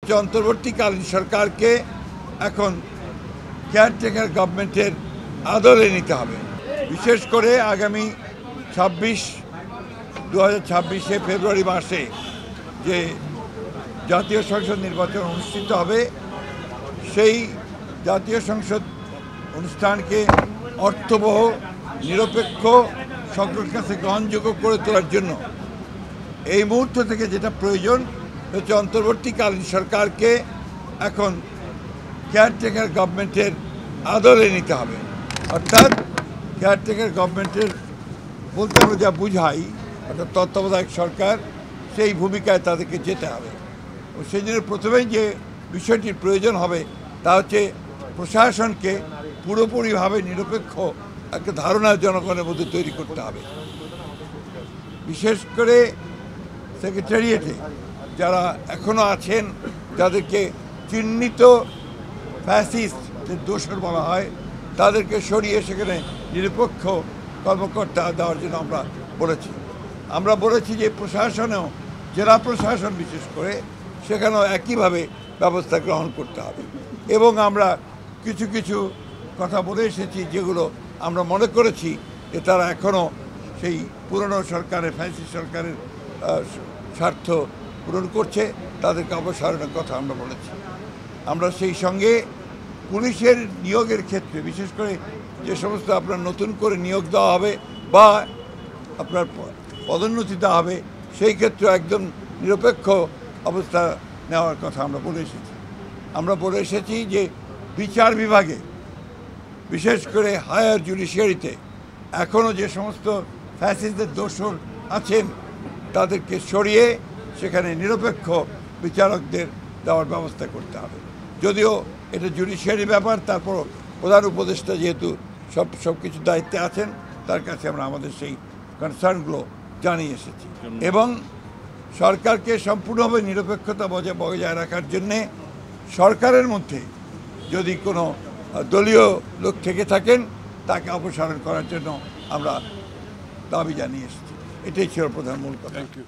হচ্ছে অন্তর্বর্তীকালীন সরকারকে এখন কেয়ারটেকার গভর্নমেন্টের আদলে নিতে হবে। বিশেষ করে আগামী 2026 ফেব্রুয়ারি মাসে যে জাতীয় সংসদ নির্বাচন অনুষ্ঠিত হবে, সেই জাতীয় সংসদ অনুষ্ঠানকে অর্থবহ, নিরপেক্ষ, সকলের কাছে গ্রহণযোগ্য করে তোলার জন্য এই মুহূর্ত থেকে যেটা প্রয়োজন হচ্ছে অন্তর্বর্তীকালীন সরকারকে এখন কেয়ারটেকার গভর্নমেন্টের আদলে নিতে হবে। অর্থাৎ কেয়ারটেকার গভর্নমেন্টের বলতে আমরা যা বুঝাই, অর্থাৎ তত্ত্বাবধায়ক সরকার, সেই ভূমিকায় তাদেরকে যেতে হবে। ও সেই জন্য প্রথমেই যে বিষয়টির প্রয়োজন হবে তা হচ্ছে প্রশাসনকে পুরোপুরিভাবে নিরপেক্ষ একটা ধারণা জনগণের মধ্যে তৈরি করতে হবে। বিশেষ করে সেক্রেটারিয়েটে যারা এখনও আছেন, যাদেরকে চিহ্নিত ফ্যাসিস্টদের দোষর বলা হয়, তাদেরকে সরিয়ে সেখানে নিরপেক্ষ কর্মকর্তা দেওয়ার জন্য আমরা বলেছি যে প্রশাসনেও, জেলা প্রশাসন বিশেষ করে, সেখানেও একইভাবে ব্যবস্থা গ্রহণ করতে হবে। এবং আমরা কিছু কিছু কথা বলে এসেছি যেগুলো আমরা মনে করেছি যে তারা এখনও সেই পুরনো সরকারের, ফ্যাসিস্ট সরকারের স্বার্থ পূরণ করছে, তাদেরকে অপসারণের কথা আমরা বলেছি। আমরা সেই সঙ্গে পুলিশের নিয়োগের ক্ষেত্রে বিশেষ করে যে সমস্ত আপনার নতুন করে নিয়োগ দেওয়া হবে বা আপনার পদোন্নতি দেওয়া হবে, সেই ক্ষেত্রে একদম নিরপেক্ষ অবস্থা নেওয়ার কথা আমরা বলে এসেছি যে বিচার বিভাগে, বিশেষ করে হায়ার জুডিশিয়ারিতে এখনও যে সমস্ত ফ্যাসিস্টদের দোষর আছেন তাদেরকে সরিয়ে সেখানে নিরপেক্ষ বিচারকদের দেওয়ার ব্যবস্থা করতে হবে। যদিও এটা জুডিশিয়ারি ব্যাপার, তারপর প্রধান উপদেষ্টা যেহেতু সব কিছু দায়িত্বে আছেন, তার কাছে আমরা আমাদের সেই কনসার্নগুলো জানিয়ে এসেছি। এবং সরকারকে সম্পূর্ণভাবে নিরপেক্ষতা বজায় রাখার জন্যে সরকারের মধ্যে যদি কোনো দলীয় লোক থেকে থাকেন, তাকে অপসারণ করার জন্য আমরা দাবি জানিয়ে এসেছি। এটাই ছিল প্রধান মূল কথা। Thank you.